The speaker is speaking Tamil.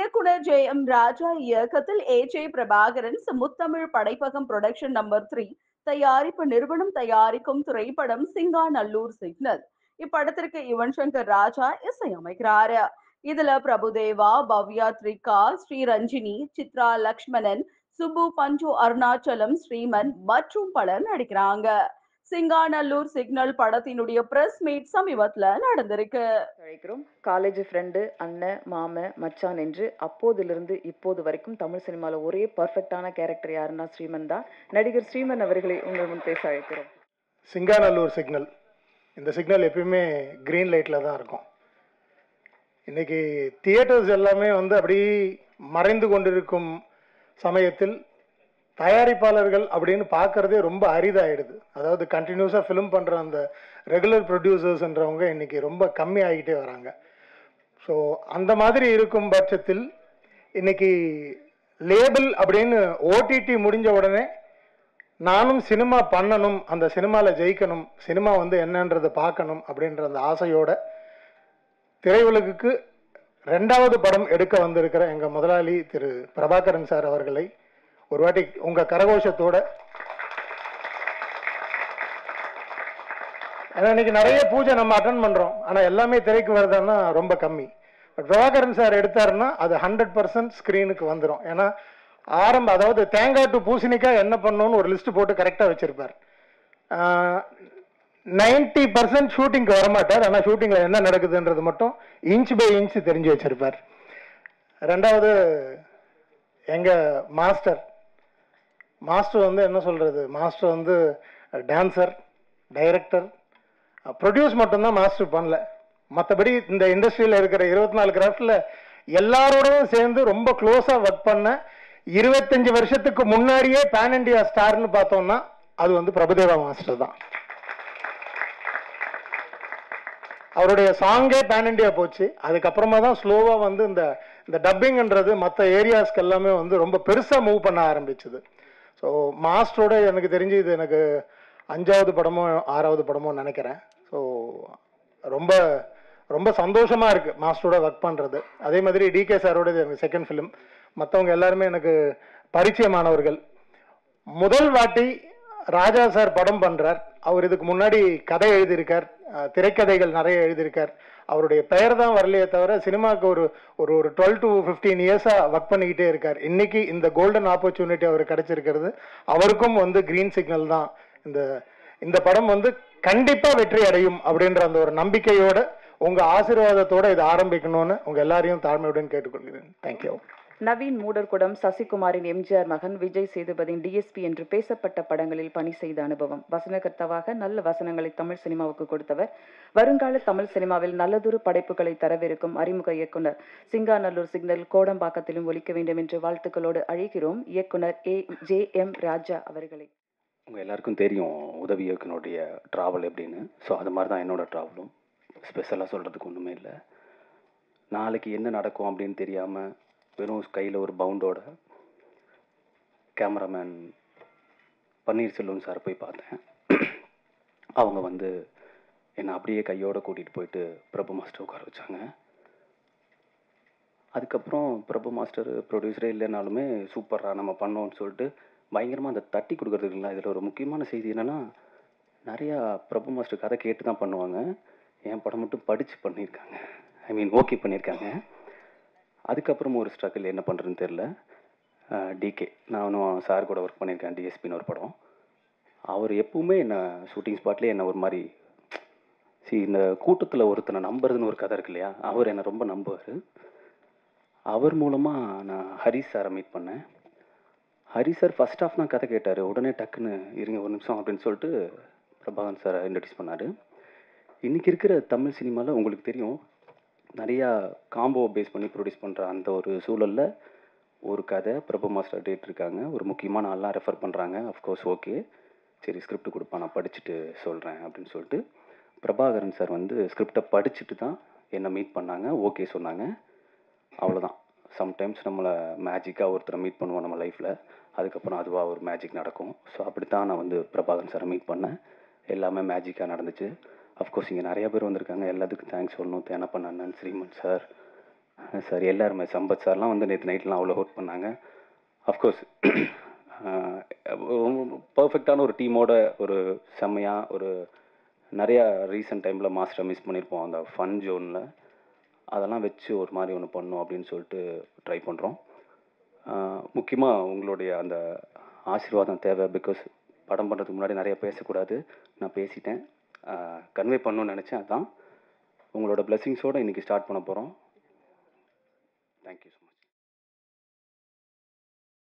இயக்குனர் ஜே.எம். ராஜா இயக்கத்தில் ஏ.ஜே. பிரபாகரன் முத்தமிழ் படைப்பகம் புரொடக்ஷன் நம்பர் 3 தயாரிப்பு நிறுவனம் தயாரிக்கும் திரைப்படம் சிங்காநல்லூர் சிக்னல். இப்படத்திற்கு யுவன் சங்கர் ராஜா இசையமைக்கிறாரு. இதுல பிரபுதேவா, பவ்யா த்ரிகா, ஸ்ரீரஞ்சினி, சித்ரா லக்ஷ்மணன், சுப்பு பஞ்சு அருணாச்சலம், ஸ்ரீமன் மற்றும் பலர் நடிக்கிறாங்க. சிங்காநல்லூர் சிக்னல் படத்தினுடைய பிரஸ் மீட் சமீபத்துல நடந்திருக்கு. அழைக்கிறோம். காலேஜ் ஃப்ரெண்டு, அண்ணன், மாமன், மச்சான் என்று அப்போதிலிருந்து இப்போது வரைக்கும் தமிழ் சினிமாவில் ஒரே பர்ஃபெக்டான கேரக்டர் யாருன்னா ஸ்ரீமன் தான். நடிகர் ஸ்ரீமன் அவர்களை உங்கள் முன் பேச அழைக்கிறோம். சிங்காநல்லூர் சிக்னல், இந்த சிக்னல் எப்பயுமே க்ரீன் லைட்டில் தான் இருக்கும். இன்றைக்கி தியேட்டர்ஸ் எல்லாமே அப்படி மறைந்து கொண்டிருக்கும் சமயத்தில் தயாரிப்பாளர்கள் அப்படின்னு பார்க்குறதே ரொம்ப அரிதாகிடுது. அதாவது கண்டினியூஸாக ஃபிலிம் பண்ணுற அந்த ரெகுலர் ப்ரொடியூசர்ஸ்ன்றவங்க இன்றைக்கி ரொம்ப கம்மி ஆகிட்டே வராங்க. ஸோ அந்த மாதிரி இருக்கும் பட்சத்தில் இன்றைக்கி லேபிள் அப்படின்னு ஓடிடி முடிஞ்ச உடனே நானும் சினிமா பண்ணணும், அந்த சினிமாவில் ஜெயிக்கணும், சினிமா என்னன்றதை பார்க்கணும் அப்படின்ற அந்த ஆசையோட திரையுலகுக்கு 2வது படம் எடுக்க வந்திருக்கிற எங்கள் முதலாளி திரு பிரபாகரன் சார் அவர்களை ஒரு வாட்டி உங்கள் கரகோஷத்தோட, ஏன்னா இன்னைக்கு நிறைய பூஜை நம்ம அட்டன் பண்ணுறோம், ஆனால் எல்லாமே திரைக்கு வருதுன்னா ரொம்ப கம்மி. பட் பிரபாகரன் சார் எடுத்தாருன்னா அது 100% ஸ்க்ரீனுக்கு வந்துடும். ஏன்னா அதாவது தேங்காய் டு பூசணிக்காய் என்ன பண்ணணும்னு ஒரு லிஸ்ட் போட்டு கரெக்டாக வச்சிருப்பார். 90% ஷூட்டிங்க்கு வரமாட்டார், ஆனால் ஷூட்டிங்கில் என்ன நடக்குதுன்றது மட்டும் இன்ச் பை இன்ச் தெரிஞ்சு வச்சிருப்பார். 2வது எங்கள் மாஸ்டர் என்ன சொல்கிறது, மாஸ்டர் டான்சர், டைரக்டர், ப்ரொடியூஸ் மட்டும்தான் மாஸ்டர் பண்ணல. மற்றபடி இந்த இண்டஸ்ட்ரியில் இருக்கிற 24 கிராஃப்டில் எல்லாரோடவும் சேர்ந்து ரொம்ப க்ளோஸாக ஒர்க் பண்ண 25 வருஷத்துக்கு முன்னாடியே பேன் இண்டியா ஸ்டார்னு பார்த்தோம்னா அது பிரபுதேவா மாஸ்டர் தான். அவருடைய சாங்கே பேன் இண்டியா போச்சு. அதுக்கப்புறமா தான் ஸ்லோவாக இந்த டப்பிங்ன்றது மற்ற ஏரியாஸ்க்கு எல்லாமே ரொம்ப பெருசாக மூவ் பண்ண ஆரம்பிச்சுது. ஸோ மாஸ்டரோட எனக்கு தெரிஞ்சு இது எனக்கு 5வது படமோ 6வது படமோ நினைக்கிறேன். ஸோ ரொம்ப ரொம்ப சந்தோஷமாக இருக்குது மாஸ்டரோட ஒர்க் பண்ணுறது. அதே மாதிரி டிகே சாரோட இது எனக்கு 2nd ஃபிலிம். மற்றவங்க எல்லாருமே எனக்கு பரிச்சயமானவர்கள். முதல் வாட்டி ராஜா சார் படம் பண்ணுறார். அவர் இதுக்கு முன்னாடி கதை எழுதியிருக்கார், திரைக்கதைகள் நிறைய எழுதியிருக்கார். அவருடைய பெயர் தான் வரலையே தவிர சினிமாவுக்கு ஒரு 12 to 15 இயர்ஸாக ஒர்க் பண்ணிக்கிட்டே இருக்கார். இன்னைக்கு இந்த கோல்டன் ஆப்பர்ச்சுனிட்டி அவருக்கு கிடைச்சிருக்கிறது. அவருக்கும் கிரீன் சிக்னல் தான். இந்த படம் கண்டிப்பாக வெற்றி அடையும் அப்படின்ற அந்த ஒரு நம்பிக்கையோட உங்கள் ஆசீர்வாதத்தோடு இதை ஆரம்பிக்கணும்னு உங்கள் எல்லாரையும் தாழ்மையுடன் கேட்டுக்கொள்கிறேன். தேங்க்யூ. நவீன் மூடர்குடம், சசிகுமாரின் எம்ஜிஆர் மகன், விஜய் சேதுபதியின் டிஎஸ்பி என்று பேசப்பட்ட படங்களில் பணி செய்த அனுபவம். வசனகர்த்தாவாக நல்ல வசனங்களை தமிழ் சினிமாவுக்கு கொடுத்தவர். வருங்கால தமிழ் சினிமாவில் நல்லதொரு படைப்புகளை தரவிருக்கும் அறிமுக இயக்குனர். சிங்காநல்லூர் சிக்னல் கோடம்பாக்கத்திலும் ஒலிக்க வேண்டும் என்று வாழ்த்துக்களோடு அழைக்கிறோம் இயக்குனர் ஜே.எம். ராஜா அவர்களை. உங்கள் எல்லாருக்கும் தெரியும் உதவி இயக்குனருடைய ட்ராவல் எப்படின்னு. ஸோ அது மாதிரி தான் என்னோடய ட்ராவலும். ஸ்பெஷலாக சொல்கிறதுக்கு ஒன்றுமே இல்லை. நாளைக்கு என்ன நடக்கும் அப்படின்னு தெரியாமல் வெறும் கையில் ஒரு பவுண்டோட கேமராமேன் பன்னீர்செல்வம் சார் போய் பார்த்தேன். அவங்க என்னை அப்படியே கையோடு கூட்டிகிட்டு போயிட்டு பிரபு மாஸ்டர் உட்கார வச்சாங்க. அதுக்கப்புறம் பிரபு மாஸ்டர் ப்ரொடியூசரே இல்லைனாலுமே சூப்பராக நம்ம பண்ணோன்னு சொல்லிட்டு பயங்கரமாக அந்த தட்டி கொடுக்குறதுக்குங்களா. இதில் ஒரு முக்கியமான செய்தி என்னென்னா, நிறையா பிரபு மாஸ்டர் கதை கேட்டு தான் பண்ணுவாங்க. என் படம் மட்டும் படித்து பண்ணியிருக்காங்க. ஓகே பண்ணியிருக்காங்க. அதுக்கப்புறமும் ஒரு ஸ்ட்ரகிள், என்ன பண்ணுறதுன்னு தெரில. டிகே, நானும் சார் கூட ஒர்க் பண்ணியிருக்கேன், டிஎஸ்பின்னு ஒரு படம். அவர் எப்பவுமே என்னை ஷூட்டிங் ஸ்பாட்லேயே என்னை ஒரு மாதிரி இந்த கூட்டத்தில் ஒருத்தனை நம்புறதுன்னு ஒரு கதை இருக்கு இல்லையா, அவர் என்னை ரொம்ப நம்புவார். அவர் மூலமாக நான் ஹரிஷ் சாரை மீட் பண்ணேன். ஹரிஷ் சார் ஃபஸ்ட் ஆஃப் தான் கதை கேட்டார். உடனே டக்குன்னு இருங்க ஒரு நிமிஷம் அப்படின்னு சொல்லிட்டு பிரபாகரன் சாரை இன்ட்ரடியூஸ் பண்ணார். இன்றைக்கி இருக்கிற தமிழ் சினிமாவில் உங்களுக்கு தெரியும், நிறையா காம்போ பேஸ் பண்ணி ப்ரொடியூஸ் பண்ணுற அந்த ஒரு சூழலில் ஒரு கதை பிரபு மாஸ்டர் டேட் இருக்காங்க. ஒரு முக்கியமான ஆள்லாம் ரெஃபர் பண்ணுறாங்க. அஃப்கோர்ஸ் ஓகே, சரி ஸ்கிரிப்ட் கொடுப்பா, நான் படிச்சுட்டு சொல்கிறேன் அப்படின்னு சொல்லிட்டு பிரபாகரன் சார் ஸ்கிரிப்டை படிச்சுட்டு தான் என்னை மீட் பண்ணாங்க. ஓகே சொன்னாங்க. அவ்வளோதான். சம்டைம்ஸ் நம்மளை மேஜிக்காக ஒருத்தரை மீட் பண்ணுவோம் நம்ம லைஃப்பில், அதுக்கப்புறம் அதுவாக ஒரு மேஜிக் நடக்கும். ஸோ அப்படி தான் நான் பிரபாகரன் சாரை மீட் பண்ணேன். எல்லாமே மேஜிக்காக நடந்துச்சு. அஃப்கோர்ஸ் இங்கே நிறைய பேர் வந்திருக்காங்க, எல்லாத்துக்கும் தேங்க்ஸ் சொல்லணும். தேனப்பன் அண்ணன், ஸ்ரீமன் சார், சார் எல்லாருமே சம்பத் சார்லாம் வந்து நேற்று நைட்லாம் அவ்வளோ ஒர்க் பண்ணாங்க. அஃப்கோர்ஸ் பர்ஃபெக்டான ஒரு டீமோட ஒரு செம்மையாக ஒரு நிறையா ரீசெண்ட் டைமில் மாஸ்டரை மிஸ் பண்ணியிருப்போம் அந்த ஃபன் ஜோனில். அதெல்லாம் வச்சு ஒரு மாதிரி ஒன்று பண்ணோம் அப்படின்னு சொல்லிட்டு ட்ரை பண்ணுறோம். முக்கியமாக உங்களுடைய அந்த ஆசீர்வாதம் தேவை. பிகாஸ் படம் பண்ணுறதுக்கு முன்னாடி நிறைய பேசக்கூடாது, நான் பேசிட்டேன். கன்வே பண்ணணும்னு நினச்சேன். அதான் உங்களோட பிளெஸிங்ஸோடு இன்றைக்கி ஸ்டார்ட் பண்ண போகிறோம். Thank you so much.